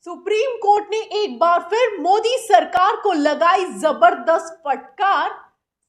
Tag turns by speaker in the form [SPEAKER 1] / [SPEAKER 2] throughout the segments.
[SPEAKER 1] Supreme court ने एक बार फिर मोदी सरकार को लगाई जबरदस्त फटकार,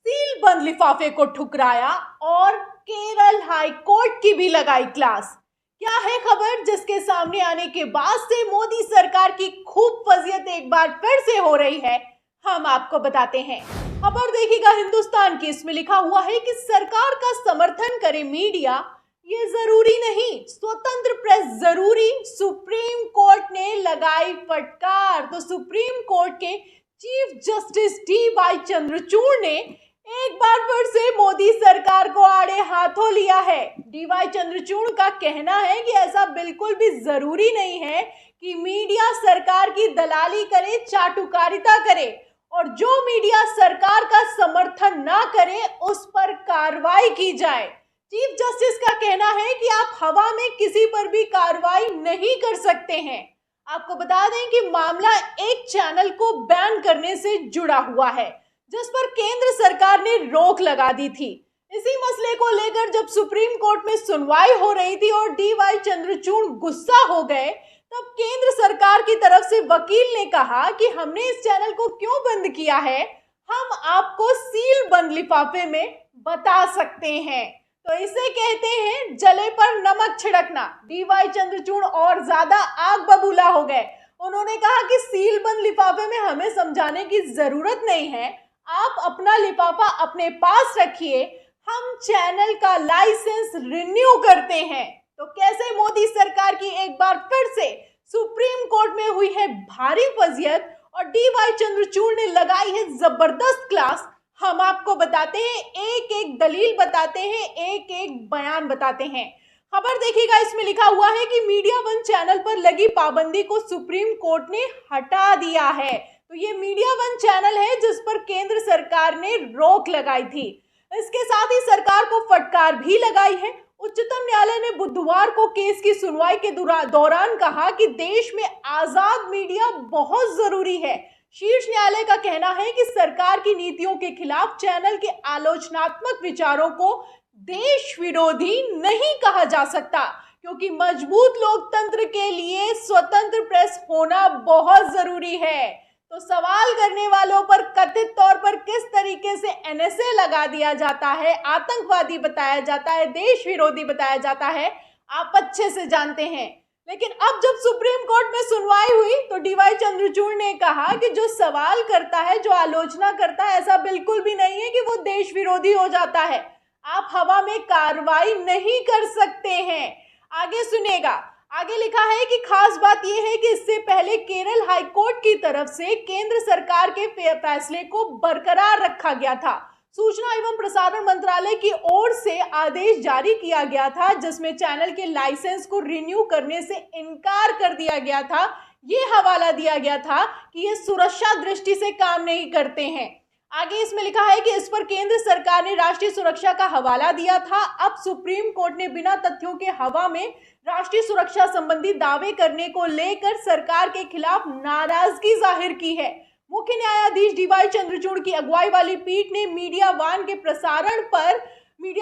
[SPEAKER 1] सील बंद लिफाफे को ठुकराया और केरल हाई कोर्ट की भी लगाई क्लास। क्या है खबर जिसके सामने आने के बाद से मोदी सरकार की खूब फजीयत एक बार फिर से हो रही है, हम आपको बताते हैं। खबर देखिएगा हिंदुस्तान की। इसमें लिखा हुआ है कि सरकार का समर्थन करे मीडिया, ये जरूरी नहीं, स्वतंत्र प्रेस जरूरी, सुप्रीम कोर्ट ने लगाई फटकार। तो सुप्रीम कोर्ट के चीफ जस्टिस डी.वाई. चंद्रचूड़ ने एक बार फिर से मोदी सरकार को आड़े हाथों लिया है। डी.वाई. चंद्रचूड़ का कहना है कि ऐसा बिल्कुल भी जरूरी नहीं है कि मीडिया सरकार की दलाली करे, चाटुकारिता करे, और जो मीडिया सरकार का समर्थन ना करे उस पर कार्रवाई की जाए। चीफ जस्टिस का कहना है कि आप हवा में किसी पर भी कार्रवाई नहीं कर सकते हैं। आपको बता दें कि मामला एक चैनल को बैन करने से जुड़ा हुआ है, जिस पर केंद्र सरकार ने रोक लगा दी थी। इसी मसले को लेकर जब सुप्रीम कोर्ट में सुनवाई हो रही थी और डी.वाई. चंद्रचूड़ गुस्सा हो गए, तब केंद्र सरकार की तरफ से वकील ने कहा कि हमने इस चैनल को क्यों बंद किया है, हम आपको सील बंद लिफाफे में बता सकते हैं। तो इसे कहते हैं जले पर नमक छिड़कना। डी.वाई. चंद्रचूड़ और ज्यादा आग बबूला हो गए। उन्होंने कहा कि सील बंद लिफाफे में हमें समझाने की जरूरत नहीं है, आप अपना लिफाफा अपने पास रखिए, हम चैनल का लाइसेंस रिन्यू करते हैं। तो कैसे मोदी सरकार की एक बार फिर से सुप्रीम कोर्ट में हुई है भारी फजीयत और डी.वाई. चंद्रचूड़ ने लगाई है जबरदस्त क्लास, हम आपको बताते हैं, एक एक दलील बताते हैं, एक एक बयान बताते हैं। खबर देखिएगा। इसमें लिखा हुआ है कि मीडिया वन चैनल पर लगी पाबंदी को सुप्रीम कोर्ट ने हटा दिया है। तो ये मीडिया वन चैनल है जिस पर केंद्र सरकार ने रोक लगाई थी। इसके साथ ही सरकार को फटकार भी लगाई है। उच्चतम न्यायालय ने बुधवार को केस की सुनवाई के दौरान कहा कि देश में आजाद मीडिया बहुत जरूरी है। शीर्ष न्यायालय का कहना है कि सरकार की नीतियों के खिलाफ चैनल के आलोचनात्मक विचारों को देश विरोधी नहीं कहा जा सकता, क्योंकि मजबूत लोकतंत्र के लिए स्वतंत्र प्रेस होना बहुत जरूरी है। तो सवाल करने वालों पर कथित तौर पर किस तरीके से एनएसए लगा दिया जाता है, आतंकवादी बताया जाता है, देश विरोधी बताया जाता है, आप अच्छे से जानते हैं। लेकिन अब जब सुप्रीम कोर्ट में सुनवाई हुई तो डी.वाई. चंद्रचूड़ ने कहा कि जो सवाल करता है, जो आलोचना करता है, ऐसा बिल्कुल भी नहीं है कि वो देश विरोधी हो जाता है। आप हवा में कार्रवाई नहीं कर सकते हैं। आगे सुनेगा। आगे लिखा है कि खास बात यह है कि इससे पहले केरल हाई कोर्ट की तरफ से केंद्र सरकार के फैसले को बरकरार रखा गया था। सूचना एवं प्रसारण मंत्रालय की ओर से आदेश जारी किया गया था, जिसमें चैनल के लाइसेंस को रिन्यू करने से इनकार कर दिया गया था। ये हवाला दिया गया था कि ये सुरक्षा दृष्टि से काम नहीं करते हैं। आगे इसमें लिखा है कि इस पर केंद्र सरकार ने राष्ट्रीय सुरक्षा का हवाला दिया था। अब सुप्रीम कोर्ट ने बिना तथ्यों के हवा में राष्ट्रीय सुरक्षा संबंधी दावे करने को लेकर सरकार के खिलाफ नाराजगी जाहिर की है। मुख्य न्यायाधीश डी.वाई. चंद्रचूड़ की अगुवाई वाली पीठ ने मीडिया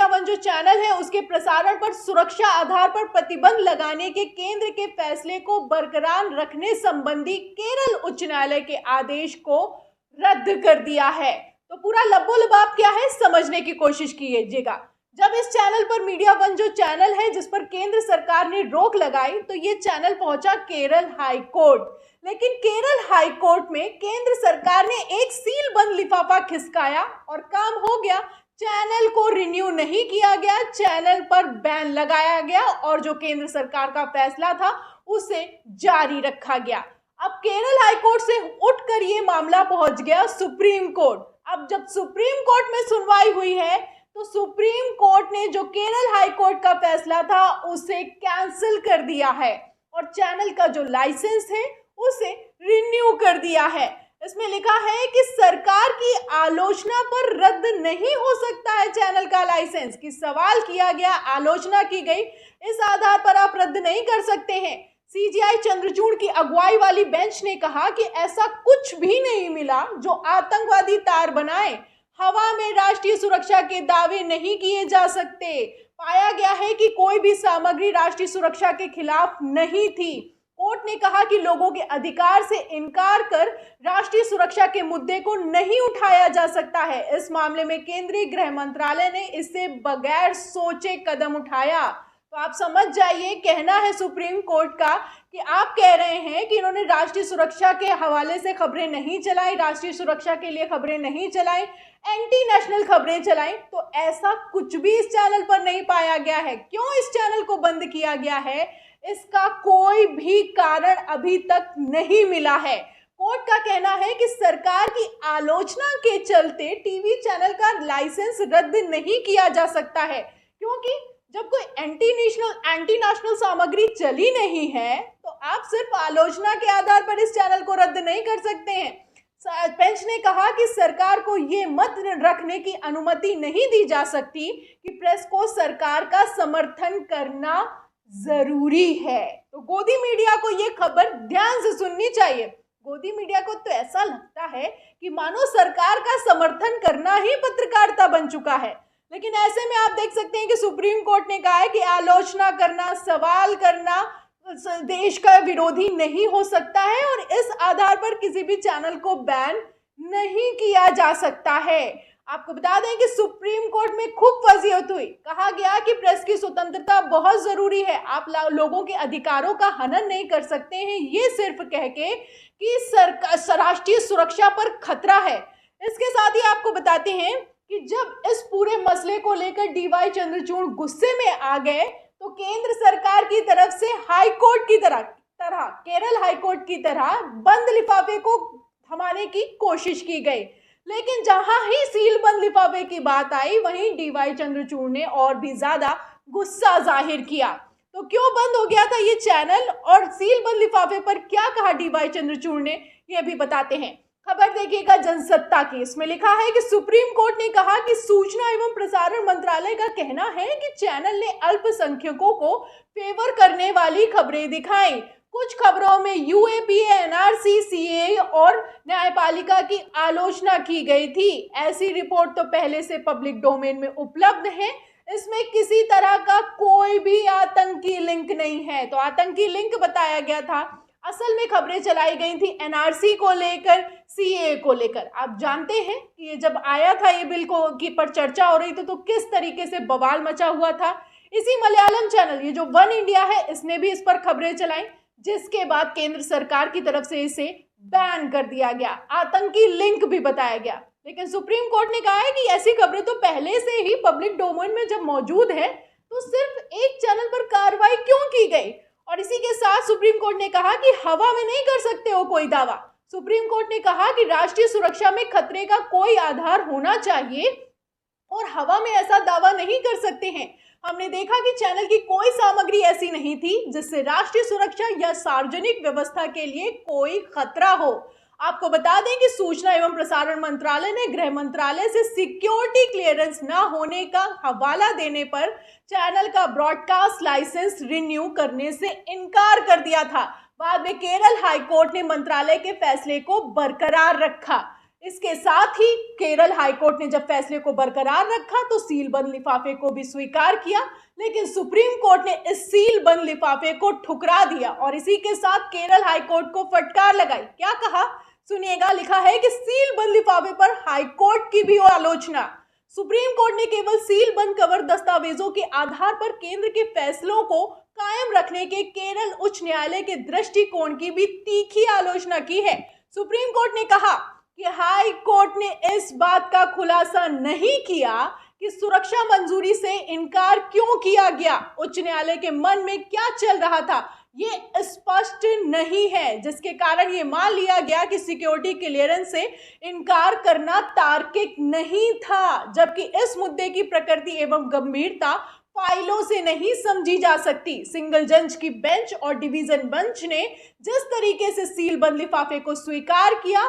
[SPEAKER 1] वन जो चैनल है उसके प्रसारण पर सुरक्षा आधार पर प्रतिबंध लगाने के केंद्र के फैसले को बरकरार रखने संबंधी केरल उच्च न्यायालय के आदेश को रद्द कर दिया है। तो पूरा लब्बो-लबाब क्या है समझने की कोशिश कीजिएगा। जब इस चैनल पर मीडिया वन जो चैनल है जिस पर केंद्र सरकार ने रोक लगाई, तो ये चैनल पहुंचा केरल हाई कोर्ट। लेकिन केरल हाई कोर्ट में केंद्र सरकार ने एक सील बंद लिफाफा खिसकाया और काम हो गया। चैनल को रिन्यू नहीं किया गया, चैनल पर बैन लगाया गया और जो केंद्र सरकार का फैसला था उसे जारी रखा गया। अब केरल हाई कोर्ट से उठकर ये मामला पहुंच गया सुप्रीम कोर्ट। अब जब सुप्रीम कोर्ट में सुनवाई हुई है तो सुप्रीम कोर्ट ने जो केरल हाई कोर्ट का फैसला था उसे कैंसिल कर दिया है और चैनल का जो लाइसेंस है उसे रिन्यू कर दिया है। इसमें लिखा है कि सरकार की आलोचना पर रद्द नहीं हो सकता है चैनल का लाइसेंस। कि सवाल किया गया, आलोचना की गई, इस आधार पर आप रद्द नहीं कर सकते हैं। सी.जी.आई. चंद्रचूड़ की अगुवाई वाली बेंच ने कहा कि ऐसा कुछ भी नहीं मिला जो आतंकवादी तार बनाए। हवा में राष्ट्रीय सुरक्षा के दावे नहीं किए जा सकते। पाया गया है कि कोई भी सामग्री राष्ट्रीय सुरक्षा के खिलाफ नहीं थी। कोर्ट ने कहा कि लोगों के अधिकार से इनकार कर राष्ट्रीय सुरक्षा के मुद्दे को नहीं उठाया जा सकता है। इस मामले में केंद्रीय गृह मंत्रालय ने इसे बगैर सोचे कदम उठाया। तो आप समझ जाइए, कहना है सुप्रीम कोर्ट का कि आप कह रहे हैं कि इन्होंने राष्ट्रीय सुरक्षा के हवाले से खबरें नहीं चलाई, राष्ट्रीय सुरक्षा के लिए खबरें नहीं चलाई, एंटी नेशनल खबरें चलाई। तो ऐसा कुछ भी इस चैनल पर नहीं पाया गया है। क्यों इस चैनल को बंद किया गया है, इसका कोई भी कारण अभी तक नहीं मिला है। कोर्ट का कहना है कि सरकार की आलोचना के चलते टीवी चैनल का लाइसेंस रद्द नहीं किया जा सकता है, क्योंकि जब कोई एंटी नेशनल सामग्री चली नहीं है तो आप सिर्फ आलोचना के आधार पर इस चैनल को रद्द नहीं कर सकते हैं। बेंच ने कहा कि सरकार को ये मत रखने की अनुमति नहीं दी जा सकती कि प्रेस को सरकार का समर्थन करना जरूरी है। तो गोदी मीडिया को ये खबर ध्यान से सुननी चाहिए। गोदी मीडिया को तो ऐसा लगता है कि मानो सरकार का समर्थन करना ही पत्रकारिता बन चुका है। लेकिन ऐसे में आप देख सकते हैं कि सुप्रीम कोर्ट ने कहा है कि आलोचना करना, सवाल करना देश का विरोधी नहीं हो सकता है और इस आधार पर किसी भी चैनल को बैन नहीं किया जा सकता है। आपको बता दें कि सुप्रीम कोर्ट में खूब वजीहत हुई। कहा गया कि प्रेस की स्वतंत्रता बहुत जरूरी है, आप लोगों के अधिकारों का हनन नहीं कर सकते हैं, ये सिर्फ कह के कि राष्ट्रीय सुरक्षा पर खतरा है। इसके साथ ही आपको बताते हैं कि जब इस पूरे मसले को लेकर डीवाई चंद्रचूड़ गुस्से में आ गए तो केंद्र सरकार की तरफ से हाई कोर्ट की तरह केरल हाई कोर्ट की तरह बंद लिफाफे को थमाने की कोशिश की गई। लेकिन जहां ही सील बंद लिफाफे की बात आई वहीं डीवाई चंद्रचूड़ ने और भी ज्यादा गुस्सा जाहिर किया। तो क्यों बंद हो गया था ये चैनल और सील बंद लिफाफे पर क्या कहा डीवाई चंद्रचूड़ ने, ये भी बताते हैं। खबर देखिएगा जनसत्ता की। इसमें लिखा है कि सुप्रीम कोर्ट ने कहा कि सूचना एवं प्रसारण मंत्रालय का कहना है कि चैनल ने अल्पसंख्यकों को फेवर करने वाली खबरें दिखाई। कुछ खबरों में यूएपीए, एनआरसी, सीएए और न्यायपालिका की आलोचना की गई थी। ऐसी रिपोर्ट तो पहले से पब्लिक डोमेन में उपलब्ध है। इसमें किसी तरह का कोई भी आतंकी लिंक नहीं है। तो आतंकी लिंक बताया गया था। असल में खबरें चलाई गई थी एनआरसी को लेकर, सीएए को लेकर। आप जानते हैं कि ये जब आया था ये बिल को की पर चर्चा हो रही थी तो किस तरीके से बवाल मचा हुआ था। इसी मलयालम चैनल ये जो वन इंडिया है इसने भी इस पर खबरें चलाई, जिसके बाद केंद्र सरकार की तरफ से इसे बैन कर दिया गया। आतंकी लिंक भी बताया गया। लेकिन सुप्रीम कोर्ट ने कहा है कि ऐसी खबरें तो पहले से ही पब्लिक डोमेन में जब मौजूद है तो सिर्फ एक चैनल पर कार्रवाई क्यों की गई। और इसी के साथ सुप्रीम कोर्ट ने कहा कि हवा में नहीं कर सकते हो कोई दावा। सुप्रीम कोर्ट ने कहा कि राष्ट्रीय सुरक्षा में खतरे का कोई आधार होना चाहिए और हवा में ऐसा दावा नहीं कर सकते हैं। हमने देखा कि चैनल की कोई सामग्री ऐसी नहीं थी जिससे राष्ट्रीय सुरक्षा या सार्वजनिक व्यवस्था के लिए कोई खतरा हो। आपको बता दें कि सूचना एवं प्रसारण मंत्रालय ने गृह मंत्रालय से सिक्योरिटी क्लियरेंस न होने का हवाला देने पर चैनल का ब्रॉडकास्ट लाइसेंस रिन्यू करने से इनकार कर दिया था। बाद में केरल हाई कोर्ट ने मंत्रालय के फैसले को बरकरार रखा। इसके साथ ही केरल हाई कोर्ट ने जब फैसले को बरकरार रखा तो सील बंद लिफाफे को भी स्वीकार किया। लेकिन सुप्रीम कोर्ट ने इस सील बंद लिफाफे को ठुकरा दिया और इसी के साथ केरल हाई कोर्ट को फटकार लगाई। क्या कहा सुनिएगा, लिखा है कि सील बंद लिफाफे पर हाई कोर्ट की भी आलोचना। सुप्रीम कोर्ट ने केवल सील बंद कवर दस्तावेजों के आधार पर केंद्र के फैसलों को कायम रखने के केरल उच्च न्यायालय के दृष्टिकोण की भी तीखी आलोचना की है। सुप्रीम कोर्ट ने कहा कि हाई कोर्ट ने इस बात का खुलासा नहीं किया कि सुरक्षा मंजूरी से इनकार क्यों किया गया। उच्च न्यायालय के मन में क्या चल रहा था ये स्पष्ट नहीं है, जिसके कारण ये मान लिया गया कि सिक्योरिटी क्लियरेंस से इनकार करना तार्किक नहीं था। जबकि इस मुद्दे की प्रकृति एवं गंभीरता फाइलों से नहीं समझी जा सकती। सिंगल जज की बेंच और डिवीजन बेंच ने जिस तरीके से सील बंद लिफाफे को स्वीकार किया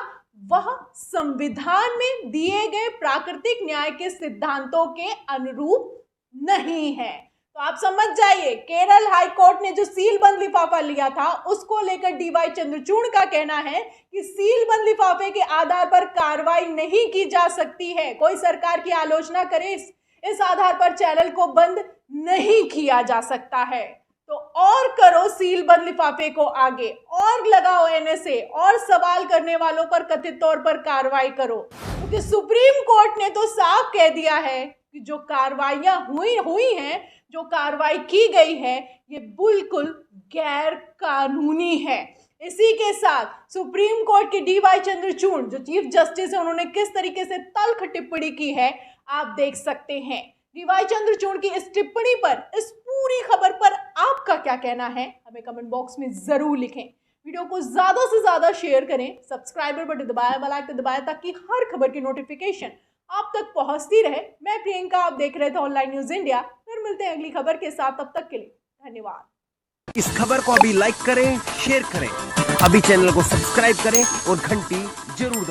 [SPEAKER 1] वह संविधान में दिए गए प्राकृतिक न्याय के सिद्धांतों के अनुरूप नहीं है। तो आप समझ जाइए, केरल हाई कोर्ट ने जो सील बंद लिफाफा लिया था उसको लेकर डीवाई चंद्रचूड़ का कहना है कि सील बंद लिफाफे के आधार पर कार्रवाई नहीं की जा सकती है। कोई सरकार की आलोचना करे इस आधार पर चैनल को बंद नहीं किया जा सकता है। तो और करो सील बंद लिफाफे को आगे, और लगाओ एनएसए, और सवाल करने वालों पर कथित तौर पर कार्रवाई करो, क्योंकि सुप्रीम कोर्ट ने तो साफ कह दिया है कि जो कार्रवाइयां हुई हैं, जो कार्रवाई की गई है, ये बिल्कुल गैर कानूनी है। इसी के साथ सुप्रीम कोर्ट के डीवाई चंद्रचूड़ जो चीफ जस्टिस है, उन्होंने किस तरीके से तल्ख टिप्पणी की है आप देख सकते हैं। डीवाई चंद्रचूड़ की इस टिप्पणी पर, इस पूरी खबर पर आपका क्या कहना है, हमें कमेंट बॉक्स में जरूर लिखें। वीडियो को ज्यादा से ज्यादा शेयर करें, सब्सक्राइबर बटन दबाएं, बेल आइकन दबाएं, ताकि हर खबर की नोटिफिकेशन आप तक पहुंचती रहे। मैं प्रियंका, आप देख रहे थे ऑनलाइन न्यूज इंडिया। फिर मिलते हैं अगली खबर के साथ, तब तक के लिए धन्यवाद।
[SPEAKER 2] इस खबर को अभी लाइक करें, शेयर करें, अभी चैनल को सब्सक्राइब करें और घंटी जरूर